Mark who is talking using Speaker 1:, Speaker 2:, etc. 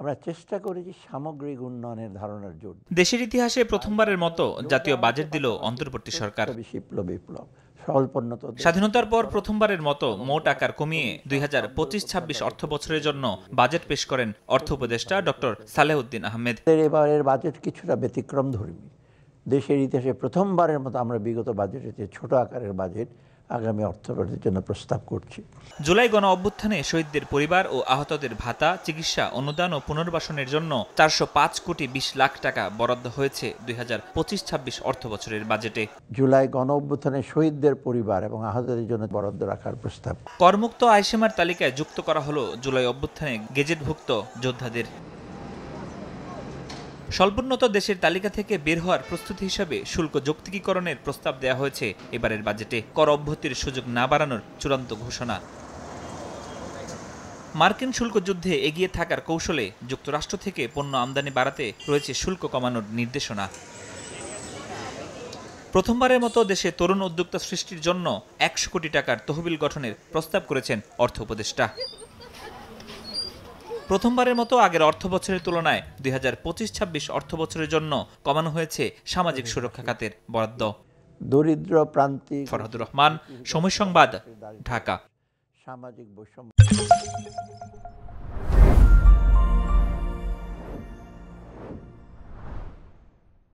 Speaker 1: আমরা চেষ্টা করেছি সামগ্রিক উন্নয়নের ধারণার জোর দিতে।
Speaker 2: দেশের ইতিহাসে প্রথমবারের মতো জাতীয় বাজেট দিল অন্তর্বর্তী সরকার।
Speaker 1: বিপ্লব স্বল্পোন্নত
Speaker 2: স্বাধীনতার পর প্রথমবারের মতো মোট আকার কমিয়ে ২০২৫-২৬ অর্থবছরের জন্য বাজেট পেশ করেন অর্থ উপদেষ্টা ডক্টর সালেহউদ্দিন আহমেদ।
Speaker 1: এবারের বাজেট কিছুটা ব্যতিক্রমধর্মী। দেশের ইতিহাসে প্রথমবারের মতো আমরা বিগত বাজেটের চেয়ে ছোট আকারের বাজেট আগামী অর্থবছরের জন্য প্রস্তাব করছি।
Speaker 2: জুলাই গণ অভ্যুত্থানে শহীদদের পরিবার ও আহতদের ভাতা, চিকিৎসা, অনুদান ও পুনর্বাসনের জন্য ৪০৫ কোটি ২০ লাখ টাকা বরাদ্দ হয়েছে ২০২৫-২৬ অর্থবছরের বাজেটে।
Speaker 1: জুলাই গণ অভ্যুত্থানে শহীদদের পরিবার এবং আহতদের জন্য বরাদ্দ রাখার প্রস্তাব।
Speaker 2: করমুক্ত আয়সীমার তালিকায় যুক্ত করা হলো জুলাই অভ্যুত্থানে গেজেটভুক্ত যোদ্ধাদের। স্বল্পোন্নত দেশের তালিকা থেকে বের হওয়ার প্রস্তুতি হিসাবে শুল্ক যৌক্তিকীকরণের প্রস্তাব দেওয়া হয়েছে এবারের বাজেটে। কর অব্যাহতির সুযোগ না বাড়ানোর চূড়ান্ত ঘোষণা। মার্কিন শুল্ক যুদ্ধে এগিয়ে থাকার কৌশলে যুক্তরাষ্ট্র থেকে পণ্য আমদানি বাড়াতে রয়েছে শুল্ক কমানোর নির্দেশনা। প্রথমবারের মতো দেশে তরুণ উদ্যোক্তা সৃষ্টির জন্য ১০০ কোটি টাকার তহবিল গঠনের প্রস্তাব করেছেন অর্থ উপদেষ্টা। প্রথমবারের মতো আগের অর্থবছরের তুলনায় ২০২৫-২৬ অর্থবছরের জন্য কমানো হয়েছে সামাজিক সুরক্ষা খাতের বরাদ্দ।
Speaker 1: দরিদ্র প্রান্তিক।
Speaker 2: ফরহাদুর রহমান, সময় সংবাদ, ঢাকা।
Speaker 1: সামাজিক বৈষম্য।